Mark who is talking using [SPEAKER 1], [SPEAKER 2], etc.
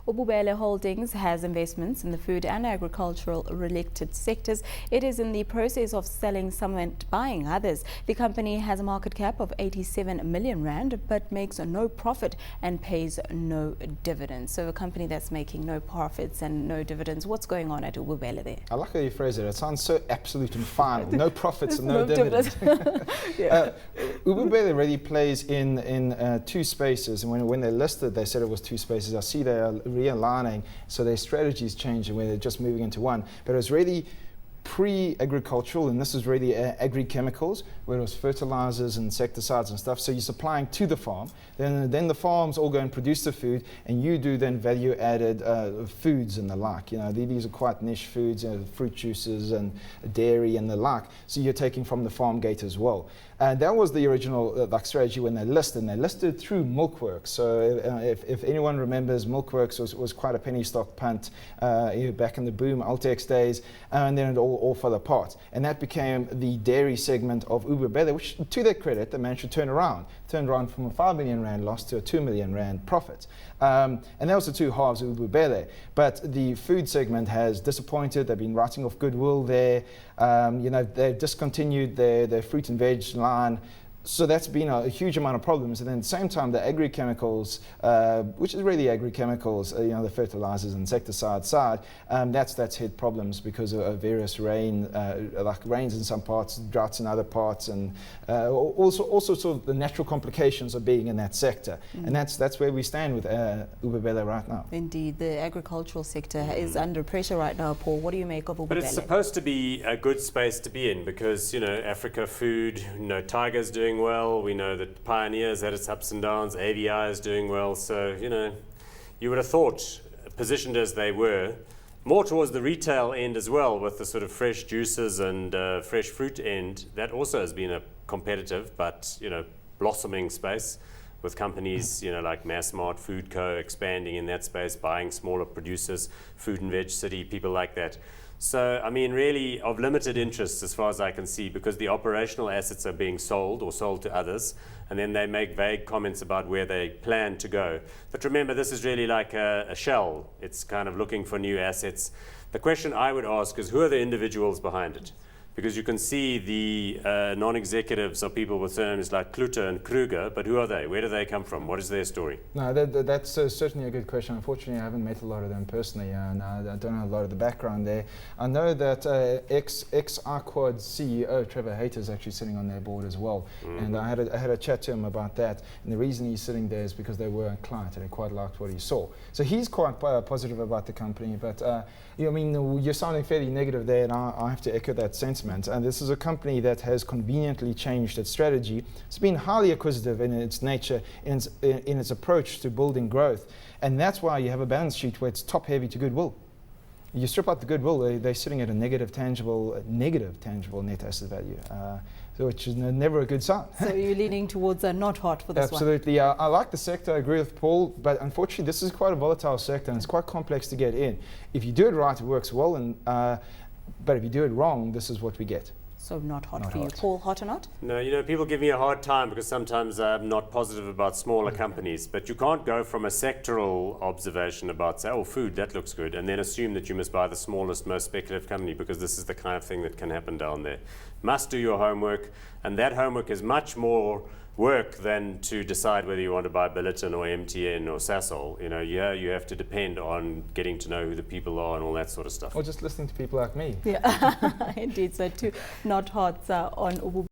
[SPEAKER 1] Ububele Holdings has investments in the food and agricultural related sectors. It is in the process of selling some and buying others. The company has a market cap of 87 million rand but makes no profit and pays no dividends. So a company that's making no profits and no dividends. What's going on at Ububele there?
[SPEAKER 2] I like how you phrase it. It sounds so absolute and final. No profits and no dividends. Ububele really plays in two spaces, and when they listed, they said it was two spaces. I see they are realigning, so their strategies changing where they're just moving into one. But it was really pre-agricultural, and this is really agri-chemicals, where it was fertilizers and insecticides and stuff. So you're supplying to the farm, then the farms all go and produce the food, and you do then value-added foods and the like. You know, these are quite niche foods, you know, fruit juices and dairy and the like. So you're taking from the farm gate as well. And that was the original strategy when they listed, and they listed through Milkworks. So if anyone remembers, Milkworks was quite a penny stock punt back in the boom Altex days, and then it all fell apart. And that became the dairy segment of Ububele, which, to their credit, they managed to turn around from a 5 million rand loss to a 2 million rand profit. And that was the two halves of Ububele. But the food segment has disappointed. They've been writing off goodwill there. You know, they've discontinued their fruit and veg line. So that's been a huge amount of problems. And then at the same time, the agri-chemicals, which is really agri-chemicals, you know, the fertilizers and insecticide side, that's hit problems because of various rains in some parts, droughts in other parts, and also sort of the natural complications of being in that sector. And that's where we stand with Ububele right now.
[SPEAKER 1] Indeed, the agricultural sector is under pressure right now, Paul. What do you make of Ububele?
[SPEAKER 3] But it's supposed to be a good space to be in because, you know, Africa Food, you know, Tiger's doing well. We know that Pioneers had its ups and downs. AVI is doing well. So, you know, you would have thought, positioned as they were, more towards the retail end as well, with the sort of fresh juices and fresh fruit end, that also has been a competitive but, you know, blossoming space with companies, you know, like Massmart, Food Co. expanding in that space, buying smaller producers, Food and Veg City, people like that. So, I mean, really of limited interest as far as I can see, because the operational assets are being sold or sold to others, and then they make vague comments about where they plan to go. But remember, this is really like a shell. It's kind of looking for new assets. The question I would ask is, who are the individuals behind it? Because you can see the non-executives are people with terms like Klute and Kruger, but who are they? Where do they come from? What is their story?
[SPEAKER 2] No, that's certainly a good question. Unfortunately, I haven't met a lot of them personally, and I don't know a lot of the background there. I know that ex-Arquad CEO Trevor Hayter is actually sitting on their board as well, and I had a chat to him about that. And the reason he's sitting there is because they were a client and he quite liked what he saw. So he's quite positive about the company, but I mean, you're sounding fairly negative there, and I have to echo that sentiment. And this is a company that has conveniently changed its strategy. It's been highly acquisitive in its nature, in its approach to building growth. And that's why you have a balance sheet where it's top heavy to goodwill. You strip out the goodwill, they're sitting at a negative tangible net asset value, which is never a good sign.
[SPEAKER 1] So you're leaning towards a not hot for this
[SPEAKER 2] Absolutely. I like the sector, I agree with Paul, but unfortunately this is quite a volatile sector and it's quite complex to get in. If you do it right, it works well, but if you do it wrong, this is what we get.
[SPEAKER 1] So not hot for you. Paul, hot or not?
[SPEAKER 3] No, you know, people give me a hard time because sometimes I'm not positive about smaller companies, but you can't go from a sectoral observation about, say, oh, food, that looks good, and then assume that you must buy the smallest, most speculative company because this is the kind of thing that can happen down there. Must do your homework, and that homework is much more work than to decide whether you want to buy Billiton or MTN or Sasol. You know, yeah, you have to depend on getting to know who the people are and all that sort of stuff.
[SPEAKER 2] Or just listening to people like me.
[SPEAKER 1] Yeah, indeed. So two not hots on Ububele.